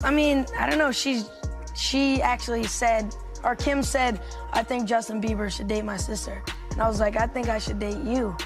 I mean, I don't know. She actually said, or Kim said, I think Justin Bieber should date my sister. And I was like, I think I should date you.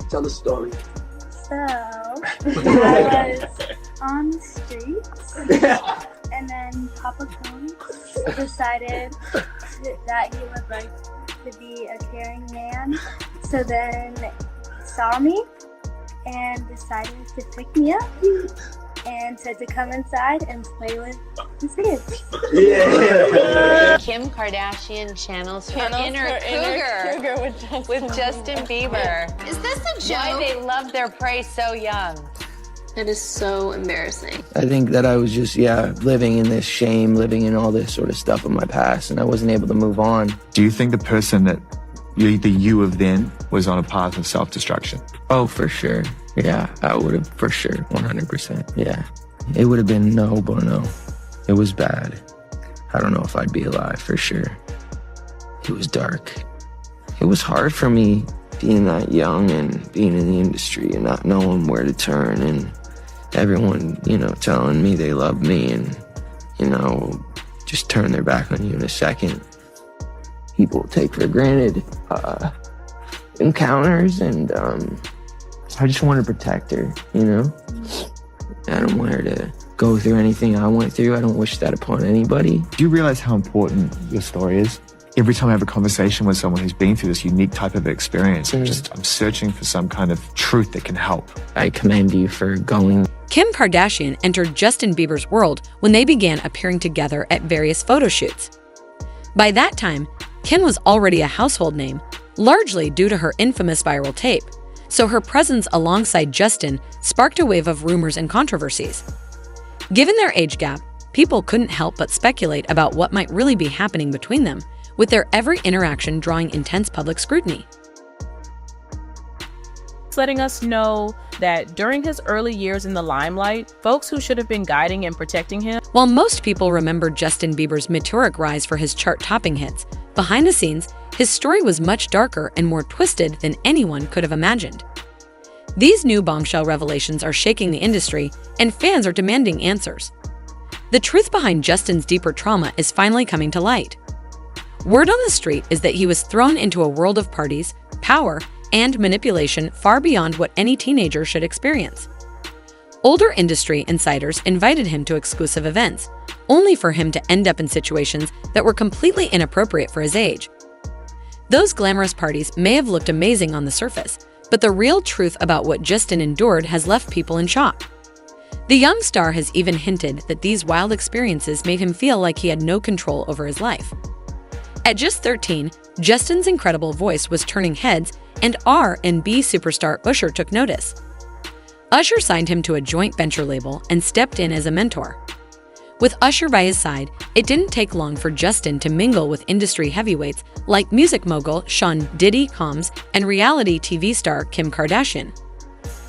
Tell the story. So, I was on the streets, and then Papa Combs decided that he would like to be a caring man. So then saw me and decided to pick me up and said to come inside and play with his kids. Yeah. Kim Kardashian channels her inner cougar with Justin Bieber. Is this a joke? Why they love their prey so young. It is so embarrassing. I think that I was just, living in this shame, living in all this sort of stuff of my past, and I wasn't able to move on. Do you think the person that the you of then was on a path of self-destruction? Oh, for sure. Yeah, I would have, for sure, 100%. Yeah. It would have been no bueno. It was bad. I don't know if I'd be alive, for sure. It was dark. It was hard for me being that young and being in the industry and not knowing where to turn and everyone, telling me they love me and, just turn their back on you in a second. People take for granted encounters, and I just want to protect her, I don't want her to go through anything I went through. I don't wish that upon anybody. Do you realize how important your story is? Every time I have a conversation with someone who's been through this unique type of experience, I'm searching for some kind of truth that can help. I commend you for going. Kim Kardashian entered Justin Bieber's world when they began appearing together at various photo shoots. By that time, Kim was already a household name, largely due to her infamous viral tape, so her presence alongside Justin sparked a wave of rumors and controversies. Given their age gap, people couldn't help but speculate about what might really be happening between them, with their every interaction drawing intense public scrutiny. It's letting us know that during his early years in the limelight, folks who should have been guiding and protecting him. While most people remember Justin Bieber's meteoric rise for his chart-topping hits, behind the scenes, his story was much darker and more twisted than anyone could have imagined. These new bombshell revelations are shaking the industry, and fans are demanding answers. The truth behind Justin's deeper trauma is finally coming to light. Word on the street is that he was thrown into a world of parties, power, and manipulation far beyond what any teenager should experience. Older industry insiders invited him to exclusive events, only for him to end up in situations that were completely inappropriate for his age. Those glamorous parties may have looked amazing on the surface, but the real truth about what Justin endured has left people in shock. The young star has even hinted that these wild experiences made him feel like he had no control over his life. At just 13, Justin's incredible voice was turning heads, and R&B superstar Usher took notice. Usher signed him to a joint venture label and stepped in as a mentor. With Usher by his side, it didn't take long for Justin to mingle with industry heavyweights like music mogul Sean Diddy Combs and reality TV star Kim Kardashian.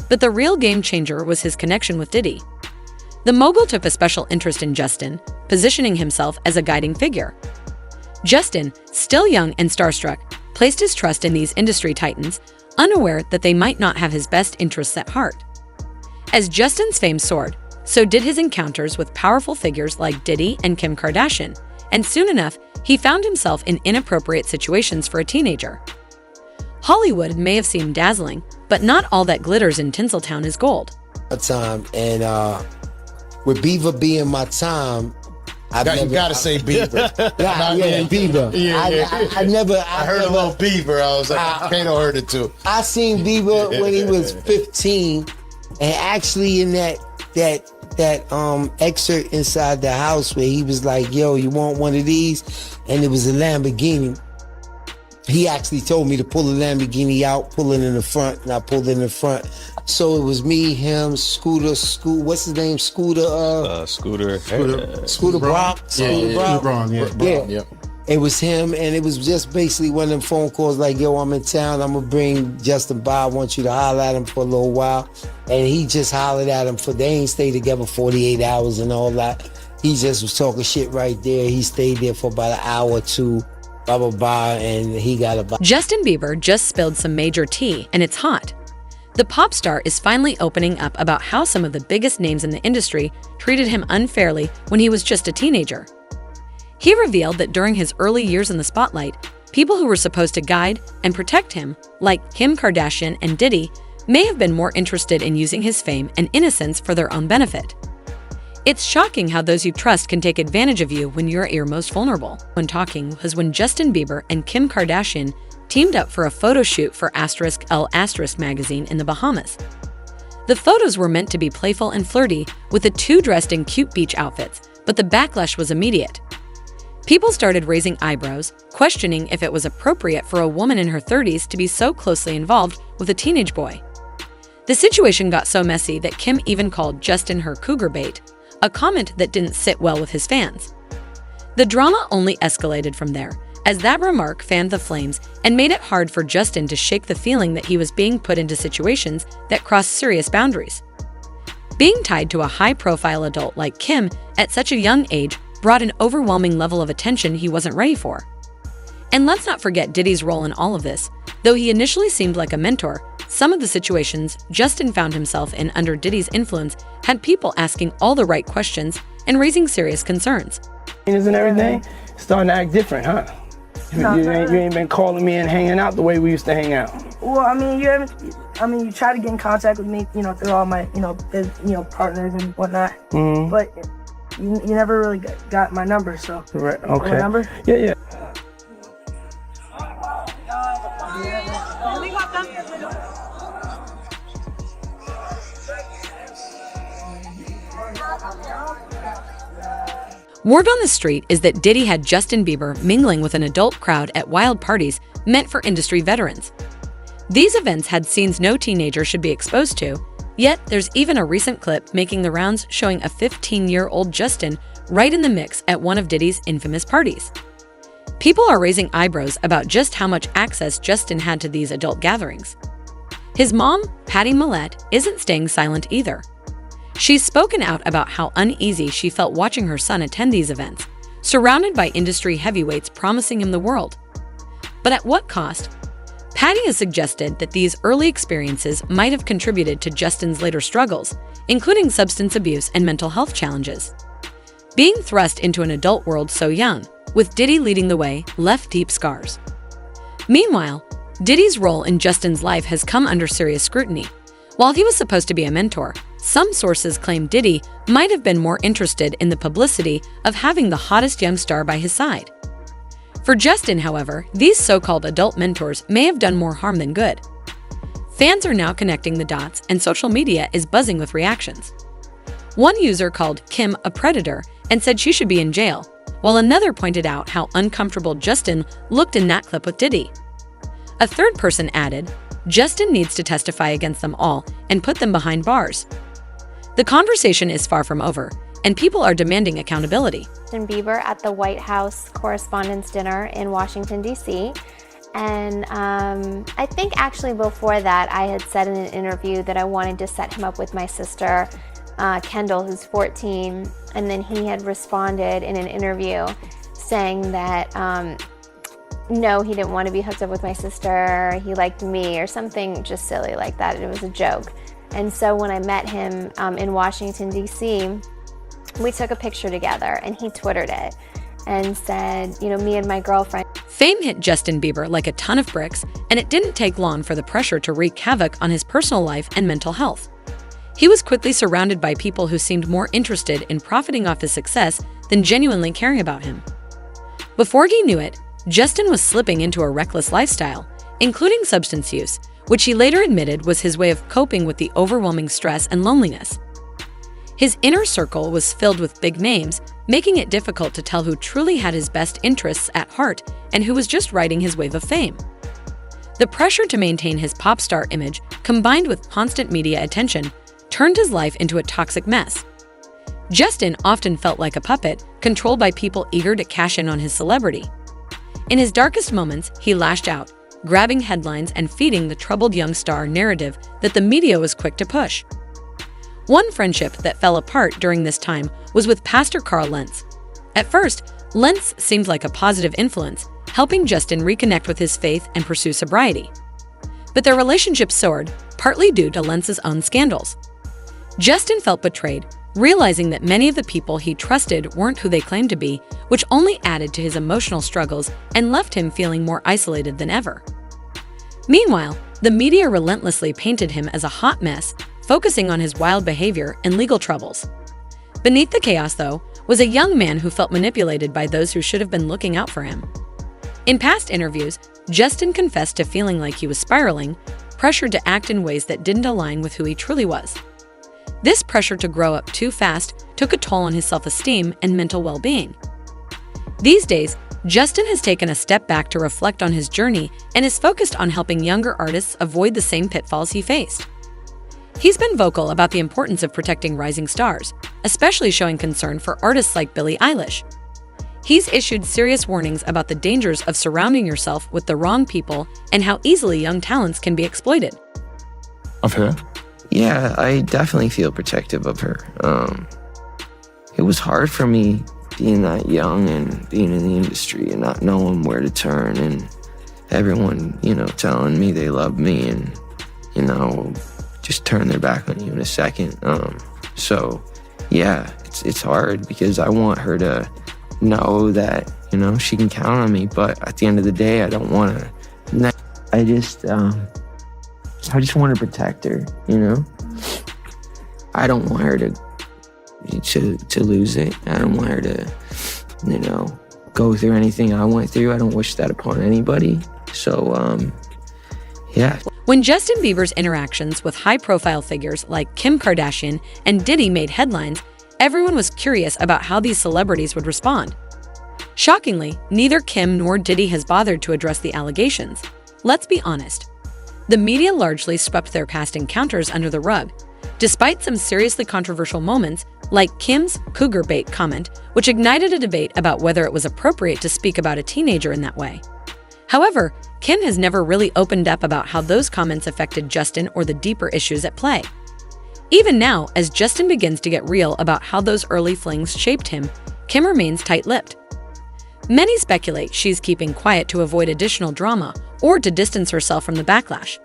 But the real game changer was his connection with Diddy. The mogul took a special interest in Justin, positioning himself as a guiding figure. Justin, still young and starstruck, placed his trust in these industry titans, unaware that they might not have his best interests at heart. As Justin's fame soared, so did his encounters with powerful figures like Diddy and Kim Kardashian, and soon enough, he found himself in inappropriate situations for a teenager. Hollywood may have seemed dazzling, but not all that glitters in Tinseltown is gold. Time, and with Bieber being my time, you gotta say Bieber. Bieber. I heard a little Bieber. I was like, Kato heard it too. I seen Bieber when he was 15, and actually in that excerpt inside the house where he was like, "Yo, you want one of these?" And it was a Lamborghini. He actually told me to pull the Lamborghini out, pull it in the front, and I pulled it in the front. So it was me, him, Scooter, what's his name? Scooter Brock. Scooter Braun, yeah. It was him, and it was just basically one of them phone calls like, "Yo, I'm in town. I'm gonna bring Justin by. I want you to holler at him for a little while." And he just hollered at him they ain't stayed together 48 hours and all that. He just was talking shit right there. He stayed there for about an hour or two, blah, blah, blah, and he got about... Justin Bieber just spilled some major tea, and it's hot. The pop star is finally opening up about how some of the biggest names in the industry treated him unfairly when he was just a teenager. He revealed that during his early years in the spotlight, people who were supposed to guide and protect him, like Kim Kardashian and Diddy, may have been more interested in using his fame and innocence for their own benefit. It's shocking how those you trust can take advantage of you when you're at your most vulnerable. When talking was when Justin Bieber and Kim Kardashian teamed up for a photo shoot for *L* magazine in the Bahamas. The photos were meant to be playful and flirty, with the two dressed in cute beach outfits, but the backlash was immediate. People started raising eyebrows, questioning if it was appropriate for a woman in her 30s to be so closely involved with a teenage boy. The situation got so messy that Kim even called Justin her cougar bait, a comment that didn't sit well with his fans. The drama only escalated from there, as that remark fanned the flames and made it hard for Justin to shake the feeling that he was being put into situations that crossed serious boundaries. Being tied to a high-profile adult like Kim at such a young age brought an overwhelming level of attention he wasn't ready for. And let's not forget Diddy's role in all of this. Though he initially seemed like a mentor, some of the situations Justin found himself in under Diddy's influence had people asking all the right questions and raising serious concerns. And everything starting to act different, huh? You ain't been calling me and hanging out the way we used to hang out. Well, I mean, you try to get in contact with me, through all my, partners and whatnot. Mm-hmm. But you never really got my number, so. Right. Okay. My number? Yeah. Word on the street is that Diddy had Justin Bieber mingling with an adult crowd at wild parties meant for industry veterans. These events had scenes no teenager should be exposed to, yet there's even a recent clip making the rounds showing a 15-year-old Justin right in the mix at one of Diddy's infamous parties. People are raising eyebrows about just how much access Justin had to these adult gatherings. His mom, Patty Millette, isn't staying silent either. She's spoken out about how uneasy she felt watching her son attend these events, surrounded by industry heavyweights promising him the world. But at what cost? Patty has suggested that these early experiences might have contributed to Justin's later struggles, including substance abuse and mental health challenges. Being thrust into an adult world so young, with Diddy leading the way, left deep scars. Meanwhile, Diddy's role in Justin's life has come under serious scrutiny. While he was supposed to be a mentor, some sources claim Diddy might have been more interested in the publicity of having the hottest young star by his side. For Justin, however, these so-called adult mentors may have done more harm than good. Fans are now connecting the dots, and social media is buzzing with reactions. One user called Kim a predator and said she should be in jail, while another pointed out how uncomfortable Justin looked in that clip with Diddy. A third person added, Justin needs to testify against them all and put them behind bars. The conversation is far from over, and people are demanding accountability. Justin Bieber at the White House Correspondents' Dinner in Washington, D.C. And I think actually before that, I had said in an interview that I wanted to set him up with my sister, Kendall, who's 14. And then he had responded in an interview saying that, no, he didn't want to be hooked up with my sister, he liked me, or something just silly like that. It was a joke. And so when I met him in Washington, D.C., we took a picture together, and he Twittered it and said, me and my girlfriend. Fame hit Justin Bieber like a ton of bricks, and it didn't take long for the pressure to wreak havoc on his personal life and mental health. He was quickly surrounded by people who seemed more interested in profiting off his success than genuinely caring about him. Before he knew it, Justin was slipping into a reckless lifestyle, including substance use, which he later admitted was his way of coping with the overwhelming stress and loneliness. His inner circle was filled with big names, making it difficult to tell who truly had his best interests at heart and who was just riding his wave of fame. The pressure to maintain his pop star image, combined with constant media attention, turned his life into a toxic mess. Justin often felt like a puppet, controlled by people eager to cash in on his celebrity. In his darkest moments, he lashed out, grabbing headlines and feeding the troubled young star narrative that the media was quick to push. One friendship that fell apart during this time was with Pastor Carl Lentz. At first, Lentz seemed like a positive influence, helping Justin reconnect with his faith and pursue sobriety. But their relationship soared, partly due to Lentz's own scandals. Justin felt betrayed, realizing that many of the people he trusted weren't who they claimed to be, which only added to his emotional struggles and left him feeling more isolated than ever. Meanwhile, the media relentlessly painted him as a hot mess, focusing on his wild behavior and legal troubles. Beneath the chaos, though, was a young man who felt manipulated by those who should have been looking out for him. In past interviews, Justin confessed to feeling like he was spiraling, pressured to act in ways that didn't align with who he truly was. This pressure to grow up too fast took a toll on his self-esteem and mental well-being. These days, Justin has taken a step back to reflect on his journey and is focused on helping younger artists avoid the same pitfalls he faced. He's been vocal about the importance of protecting rising stars, especially showing concern for artists like Billie Eilish. He's issued serious warnings about the dangers of surrounding yourself with the wrong people and how easily young talents can be exploited. Of her? Yeah, I definitely feel protective of her. It was hard for me being that young and being in the industry and not knowing where to turn, and everyone, telling me they love me and, just turn their back on you in a second. So yeah, it's hard because I want her to know that, she can count on me, but at the end of the day, I don't want to. I just want to protect her, I don't want her to lose it. I don't want her to, go through anything I went through. I don't wish that upon anybody. So, yeah. When Justin Bieber's interactions with high-profile figures like Kim Kardashian and Diddy made headlines, everyone was curious about how these celebrities would respond. Shockingly, neither Kim nor Diddy has bothered to address the allegations. Let's be honest. The media largely swept their past encounters under the rug, despite some seriously controversial moments like Kim's cougar bait comment, which ignited a debate about whether it was appropriate to speak about a teenager in that way. However, Kim has never really opened up about how those comments affected Justin or the deeper issues at play. Even now, as Justin begins to get real about how those early flings shaped him, Kim remains tight-lipped. Many speculate she's keeping quiet to avoid additional drama or to distance herself from the backlash.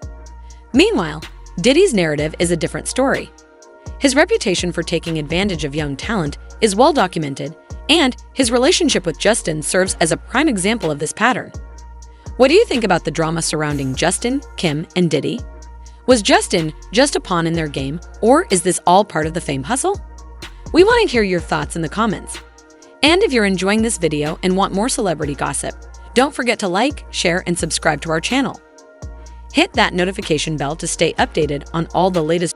Meanwhile, Diddy's narrative is a different story. His reputation for taking advantage of young talent is well documented, and his relationship with Justin serves as a prime example of this pattern. What do you think about the drama surrounding Justin, Kim, and Diddy? Was Justin just a pawn in their game, or is this all part of the fame hustle? We want to hear your thoughts in the comments. And if you're enjoying this video and want more celebrity gossip, don't forget to like, share, and subscribe to our channel. Hit that notification bell to stay updated on all the latest